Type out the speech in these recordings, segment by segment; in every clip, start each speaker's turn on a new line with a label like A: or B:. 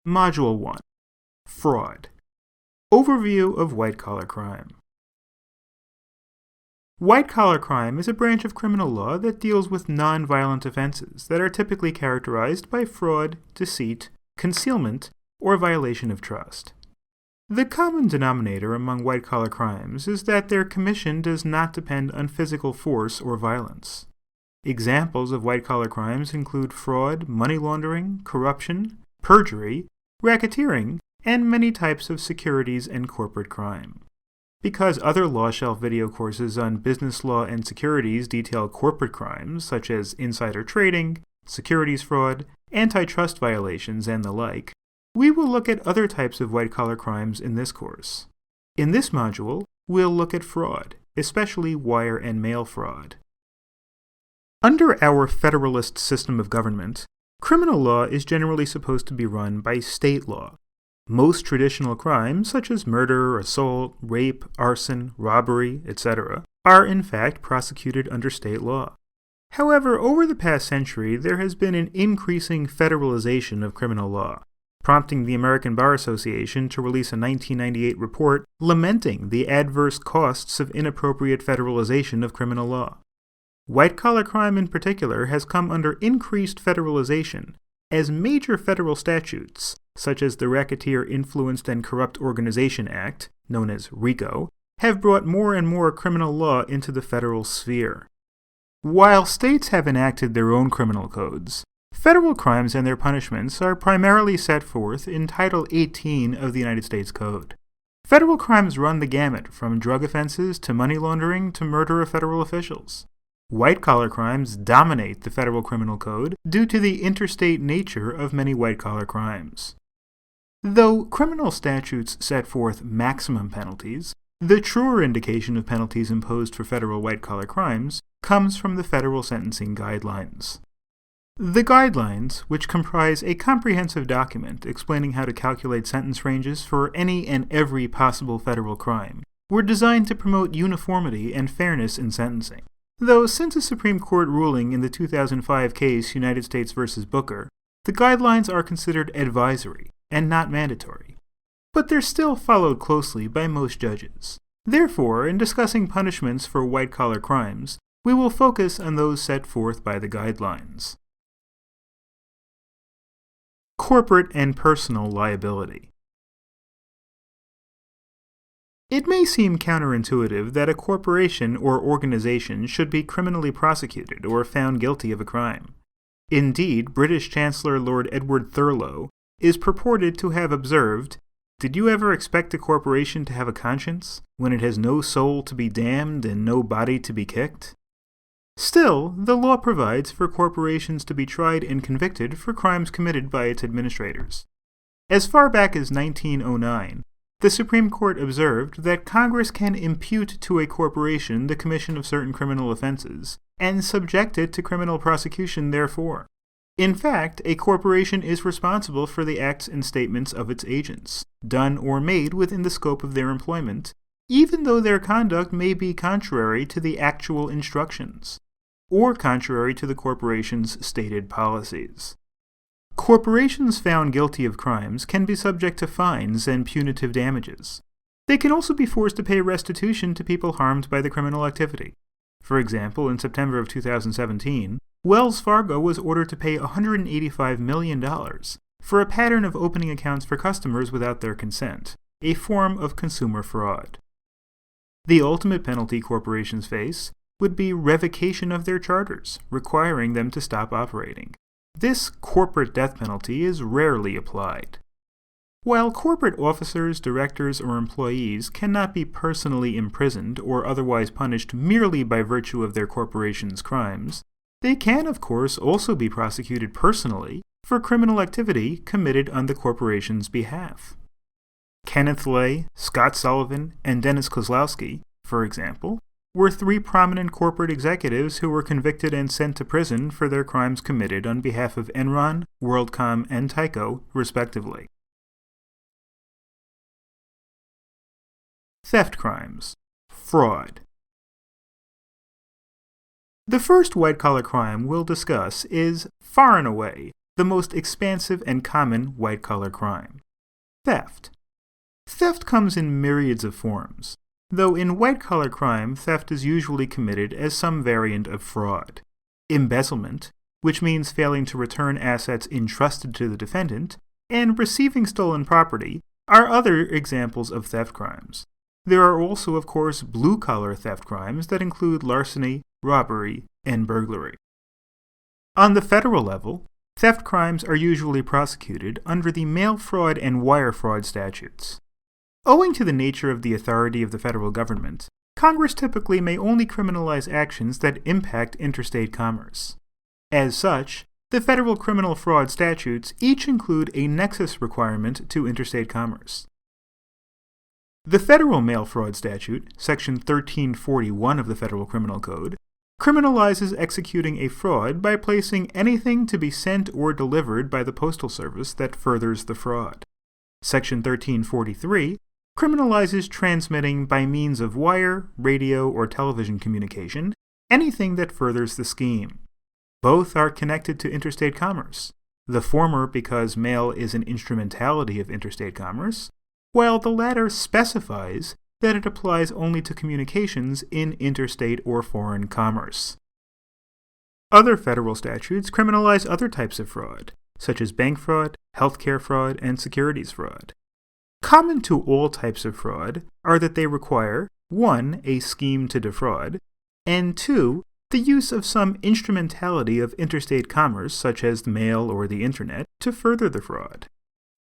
A: Module 1. Fraud. Overview of white-collar crime. White-collar crime is a branch of criminal law that deals with non-violent offenses that are typically characterized by fraud, deceit, concealment, or violation of trust. The common denominator among white-collar crimes is that their commission does not depend on physical force or violence. Examples of white-collar crimes include fraud, money laundering, corruption, perjury, racketeering, and many types of securities and corporate crime. Because other Law Shelf video courses on business law and securities detail corporate crimes such as insider trading, securities fraud, antitrust violations, and the like, we will look at other types of white-collar crimes in this course. In this module, we'll look at fraud, especially wire and mail fraud. Under our federalist system of government, criminal law is generally supposed to be run by state law. Most traditional crimes, such as murder, assault, rape, arson, robbery, etc., are in fact prosecuted under state law. However, over the past century, there has been an increasing federalization of criminal law, prompting the American Bar Association to release a 1998 report lamenting the adverse costs of inappropriate federalization of criminal law. White-collar crime in particular has come under increased federalization as major federal statutes, such as the Racketeer Influenced and Corrupt Organization Act, known as RICO, have brought more and more criminal law into the federal sphere. While states have enacted their own criminal codes, federal crimes and their punishments are primarily set forth in Title 18 of the United States Code. Federal crimes run the gamut from drug offenses to money laundering to murder of federal officials. White-collar crimes dominate the federal criminal code due to the interstate nature of many white-collar crimes. Though criminal statutes set forth maximum penalties, the truer indication of penalties imposed for federal white-collar crimes comes from the federal sentencing guidelines. The guidelines, which comprise a comprehensive document explaining how to calculate sentence ranges for any and every possible federal crime, were designed to promote uniformity and fairness in sentencing. Though since a Supreme Court ruling in the 2005 case United States v. Booker, the guidelines are considered advisory and not mandatory. But they're still followed closely by most judges. Therefore, in discussing punishments for white-collar crimes, we will focus on those set forth by the guidelines. Corporate and personal liability. It may seem counterintuitive that a corporation or organization should be criminally prosecuted or found guilty of a crime. Indeed, British Chancellor Lord Edward Thurlow is purported to have observed, "Did you ever expect a corporation to have a conscience, when it has no soul to be damned and no body to be kicked?" Still, the law provides for corporations to be tried and convicted for crimes committed by its administrators. As far back as 1909, the Supreme Court observed that Congress can impute to a corporation the commission of certain criminal offenses and subject it to criminal prosecution therefore. In fact, a corporation is responsible for the acts and statements of its agents, done or made within the scope of their employment, even though their conduct may be contrary to the actual instructions, or contrary to the corporation's stated policies. Corporations found guilty of crimes can be subject to fines and punitive damages. They can also be forced to pay restitution to people harmed by the criminal activity. For example, in September of 2017, Wells Fargo was ordered to pay $185 million for a pattern of opening accounts for customers without their consent, a form of consumer fraud. The ultimate penalty corporations face would be revocation of their charters, requiring them to stop operating. This corporate death penalty is rarely applied. While corporate officers, directors, or employees cannot be personally imprisoned or otherwise punished merely by virtue of their corporation's crimes, they can, of course, also be prosecuted personally for criminal activity committed on the corporation's behalf. Kenneth Lay, Scott Sullivan, and Dennis Kozlowski, for example, were three prominent corporate executives who were convicted and sent to prison for their crimes committed on behalf of Enron, WorldCom, and Tyco, respectively. Theft crimes. Fraud. The first white-collar crime we'll discuss is, far and away, the most expansive and common white-collar crime. Theft. Theft comes in myriads of forms, though in white-collar crime, theft is usually committed as some variant of fraud. Embezzlement, which means failing to return assets entrusted to the defendant, and receiving stolen property are other examples of theft crimes. There are also, of course, blue-collar theft crimes that include larceny, robbery, and burglary. On the federal level, theft crimes are usually prosecuted under the mail fraud and wire fraud statutes. Owing to the nature of the authority of the federal government, Congress typically may only criminalize actions that impact interstate commerce. As such, the federal criminal fraud statutes each include a nexus requirement to interstate commerce. The federal mail fraud statute, Section 1341 of the Federal Criminal Code, criminalizes executing a fraud by placing anything to be sent or delivered by the Postal Service that furthers the fraud. Section 1343 criminalizes transmitting by means of wire, radio, or television communication anything that furthers the scheme. Both are connected to interstate commerce, the former because mail is an instrumentality of interstate commerce, while the latter specifies that it applies only to communications in interstate or foreign commerce. Other federal statutes criminalize other types of fraud, such as bank fraud, healthcare fraud, and securities fraud. Common to all types of fraud are that they require 1. A scheme to defraud, and 2. The use of some instrumentality of interstate commerce, such as mail or the internet, to further the fraud.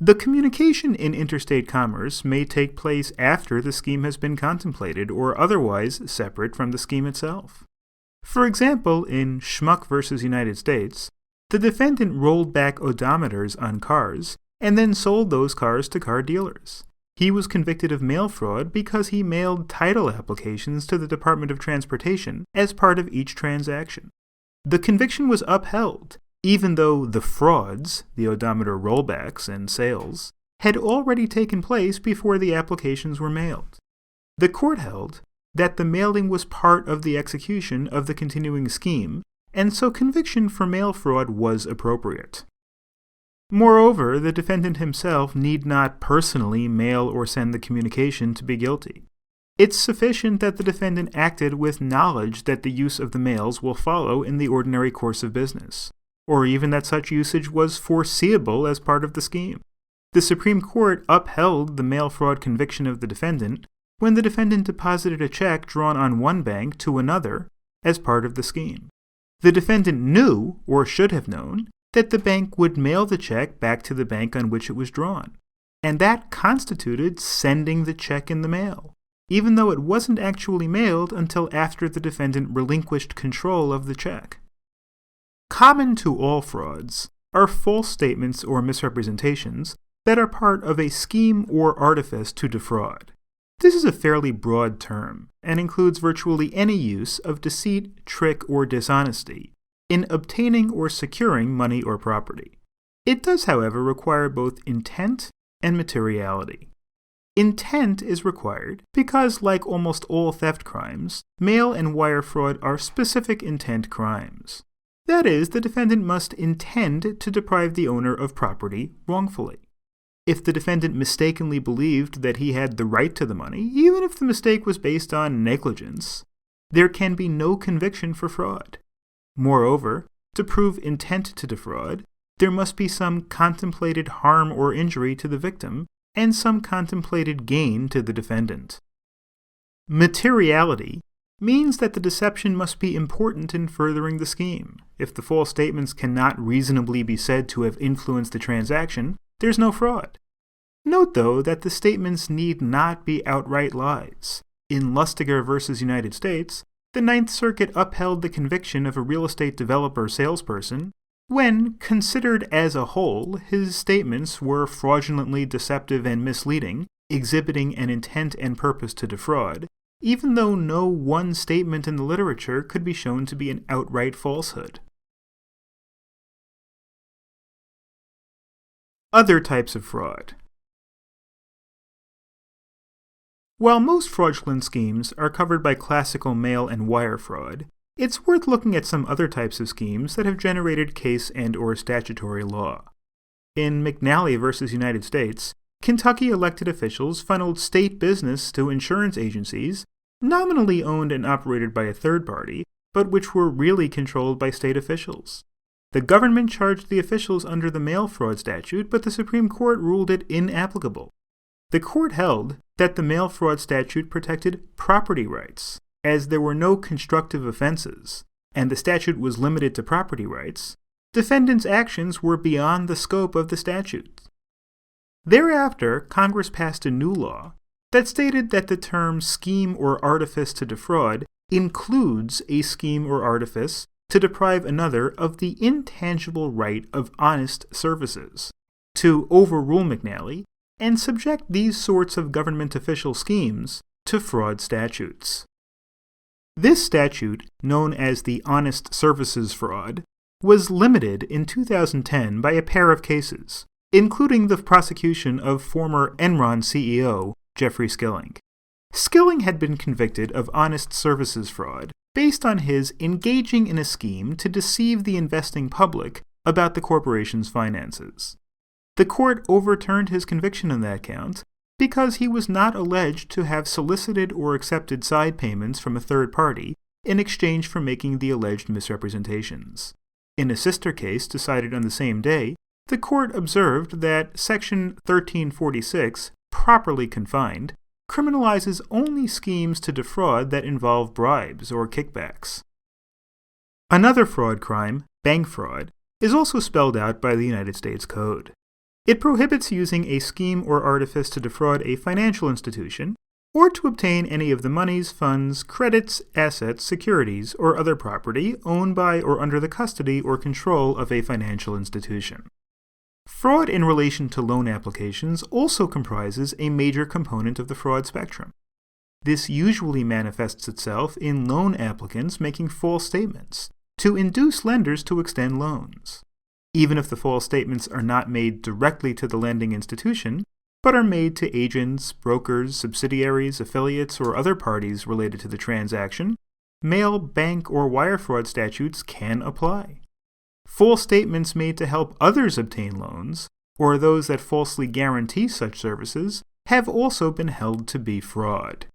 A: The communication in interstate commerce may take place after the scheme has been contemplated or otherwise separate from the scheme itself. For example, in Schmuck v. United States, the defendant rolled back odometers on cars and then sold those cars to car dealers. He was convicted of mail fraud because he mailed title applications to the Department of Transportation as part of each transaction. The conviction was upheld, even though the frauds, the odometer rollbacks and sales, had already taken place before the applications were mailed. The court held that the mailing was part of the execution of the continuing scheme, and so conviction for mail fraud was appropriate. Moreover, the defendant himself need not personally mail or send the communication to be guilty. It's sufficient that the defendant acted with knowledge that the use of the mails will follow in the ordinary course of business, or even that such usage was foreseeable as part of the scheme. The Supreme Court upheld the mail fraud conviction of the defendant when the defendant deposited a check drawn on one bank to another as part of the scheme. The defendant knew, or should have known, that the bank would mail the check back to the bank on which it was drawn, and that constituted sending the check in the mail, even though it wasn't actually mailed until after the defendant relinquished control of the check. Common to all frauds are false statements or misrepresentations that are part of a scheme or artifice to defraud. This is a fairly broad term and includes virtually any use of deceit, trick, or dishonesty in obtaining or securing money or property. It does, however, require both intent and materiality. Intent is required because, like almost all theft crimes, mail and wire fraud are specific intent crimes. That is, the defendant must intend to deprive the owner of property wrongfully. If the defendant mistakenly believed that he had the right to the money, even if the mistake was based on negligence, there can be no conviction for fraud. Moreover, to prove intent to defraud, there must be some contemplated harm or injury to the victim and some contemplated gain to the defendant. Materiality means that the deception must be important in furthering the scheme. If the false statements cannot reasonably be said to have influenced the transaction, there's no fraud. Note, though, that the statements need not be outright lies. In Lustiger v. United States, the Ninth Circuit upheld the conviction of a real estate developer salesperson when, considered as a whole, his statements were fraudulently deceptive and misleading, exhibiting an intent and purpose to defraud, even though no one statement in the literature could be shown to be an outright falsehood. Other types of fraud. While most fraudulent schemes are covered by classical mail and wire fraud, it's worth looking at some other types of schemes that have generated case and/or statutory law. In McNally v. United States, Kentucky elected officials funneled state business to insurance agencies, nominally owned and operated by a third party, but which were really controlled by state officials. The government charged the officials under the mail fraud statute, but the Supreme Court ruled it inapplicable. The court held that the mail fraud statute protected property rights, as there were no constructive offenses, and the statute was limited to property rights. Defendants' actions were beyond the scope of the statute. Thereafter, Congress passed a new law that stated that the term scheme or artifice to defraud includes a scheme or artifice to deprive another of the intangible right of honest services, to overrule McNally and subject these sorts of government official schemes to fraud statutes. This statute, known as the Honest Services Fraud, was limited in 2010 by a pair of cases, including the prosecution of former Enron CEO Jeffrey Skilling. Skilling had been convicted of honest services fraud based on his engaging in a scheme to deceive the investing public about the corporation's finances. The court overturned his conviction on that count because he was not alleged to have solicited or accepted side payments from a third party in exchange for making the alleged misrepresentations. In a sister case decided on the same day, the court observed that Section 1346, properly confined, criminalizes only schemes to defraud that involve bribes or kickbacks. Another fraud crime, bank fraud, is also spelled out by the United States Code. It prohibits using a scheme or artifice to defraud a financial institution or to obtain any of the monies, funds, credits, assets, securities, or other property owned by or under the custody or control of a financial institution. Fraud in relation to loan applications also comprises a major component of the fraud spectrum. This usually manifests itself in loan applicants making false statements to induce lenders to extend loans. Even if the false statements are not made directly to the lending institution, but are made to agents, brokers, subsidiaries, affiliates, or other parties related to the transaction, mail, bank, or wire fraud statutes can apply. False statements made to help others obtain loans, or those that falsely guarantee such services, have also been held to be fraud.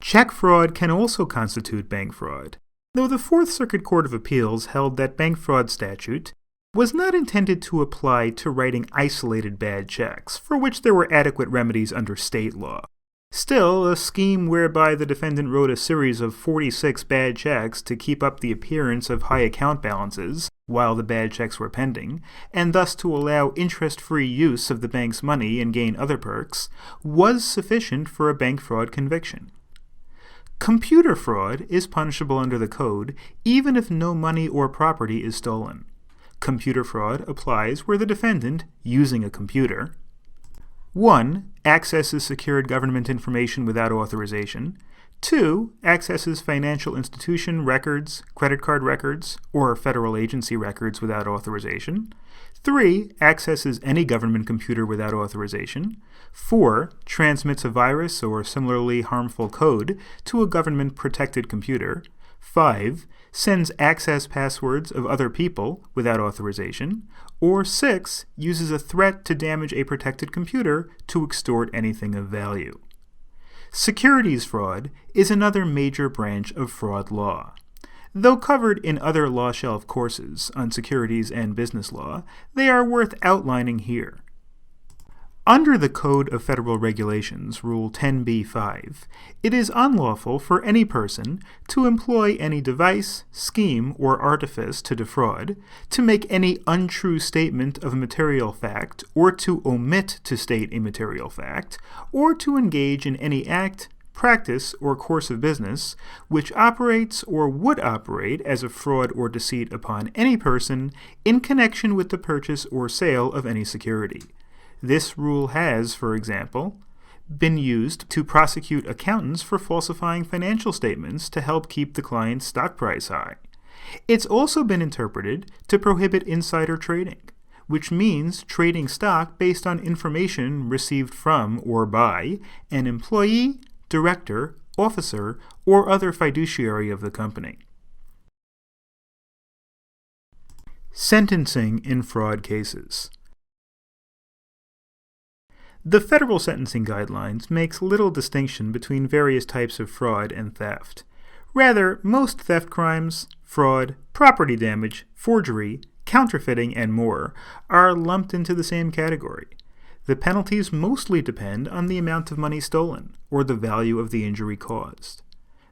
A: Check fraud can also constitute bank fraud, though the Fourth Circuit Court of Appeals held that bank fraud statute was not intended to apply to writing isolated bad checks, for which there were adequate remedies under state law. Still, a scheme whereby the defendant wrote a series of 46 bad checks to keep up the appearance of high account balances while the bad checks were pending, and thus to allow interest-free use of the bank's money and gain other perks, was sufficient for a bank fraud conviction. Computer fraud is punishable under the Code even if no money or property is stolen. Computer fraud applies where the defendant, using a computer, 1. Accesses secured government information without authorization. 2. Accesses financial institution records, credit card records, or federal agency records without authorization. 3. Accesses any government computer without authorization. 4. Transmits a virus or similarly harmful code to a government-protected computer. 5. Sends access passwords of other people without authorization. Or 6. Uses a threat to damage a protected computer to extort anything of value. Securities fraud is another major branch of fraud law. Though covered in other law shelf courses on securities and business law, they are worth outlining here. Under the Code of Federal Regulations, Rule 10b-5, it is unlawful for any person to employ any device, scheme, or artifice to defraud, to make any untrue statement of a material fact, or to omit to state a material fact, or to engage in any act, practice, or course of business which operates or would operate as a fraud or deceit upon any person in connection with the purchase or sale of any security. This rule has, for example, been used to prosecute accountants for falsifying financial statements to help keep the client's stock price high. It's also been interpreted to prohibit insider trading, which means trading stock based on information received from or by an employee, director, officer, or other fiduciary of the company. Sentencing in fraud cases. The federal sentencing guidelines makes little distinction between various types of fraud and theft. Rather, most theft crimes, fraud, property damage, forgery, counterfeiting, and more are lumped into the same category. The penalties mostly depend on the amount of money stolen or the value of the injury caused.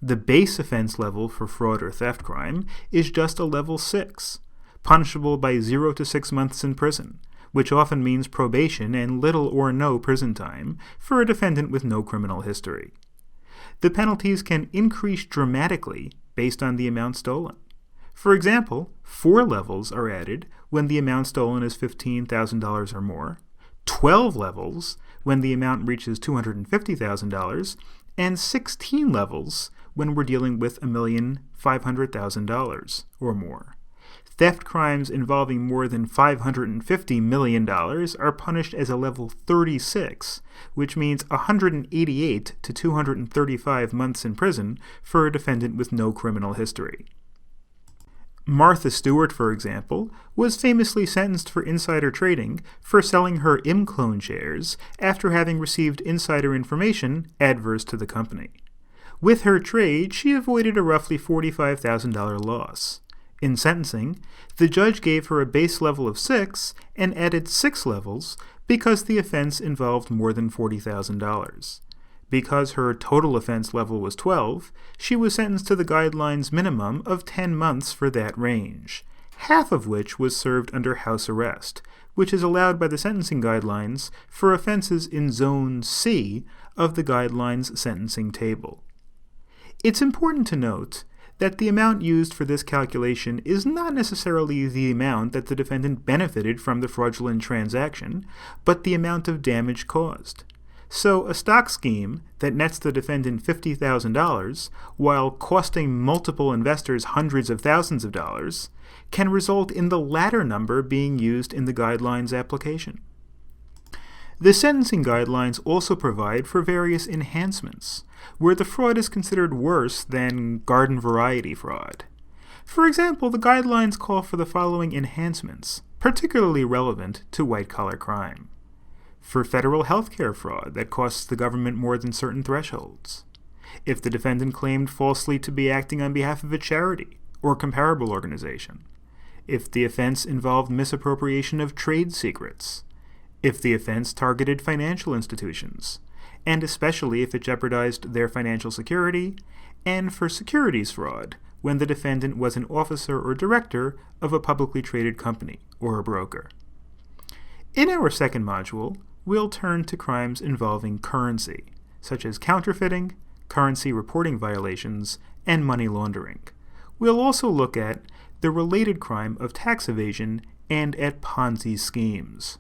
A: The base offense level for fraud or theft crime is just a level 6, punishable by 0 to 6 months in prison, which often means probation and little or no prison time for a defendant with no criminal history. The penalties can increase dramatically based on the amount stolen. For example, 4 levels are added when the amount stolen is $15,000 or more, 12 levels when the amount reaches $250,000, and 16 levels when we're dealing with $1,500,000 or more. Theft crimes involving more than $550 million are punished as a level 36, which means 188 to 235 months in prison for a defendant with no criminal history. Martha Stewart, for example, was famously sentenced for insider trading for selling her ImClone shares after having received insider information adverse to the company. With her trade, she avoided a roughly $45,000 loss. In sentencing, the judge gave her a base level of 6 and added 6 levels because the offense involved more than $40,000. Because her total offense level was 12, she was sentenced to the guidelines minimum of 10 months for that range, half of which was served under house arrest, which is allowed by the sentencing guidelines for offenses in Zone C of the guidelines sentencing table. It's important to note that the amount used for this calculation is not necessarily the amount that the defendant benefited from the fraudulent transaction, but the amount of damage caused. So a stock scheme that nets the defendant $50,000 while costing multiple investors hundreds of thousands of dollars can result in the latter number being used in the guidelines application. The sentencing guidelines also provide for various enhancements, where the fraud is considered worse than garden variety fraud. For example, the guidelines call for the following enhancements, particularly relevant to white-collar crime. For federal healthcare fraud that costs the government more than certain thresholds. If the defendant claimed falsely to be acting on behalf of a charity or comparable organization. If the offense involved misappropriation of trade secrets. If the offense targeted financial institutions, and especially if it jeopardized their financial security, and for securities fraud when the defendant was an officer or director of a publicly traded company or a broker. In our second module, we'll turn to crimes involving currency, such as counterfeiting, currency reporting violations, and money laundering. We'll also look at the related crime of tax evasion and at Ponzi schemes.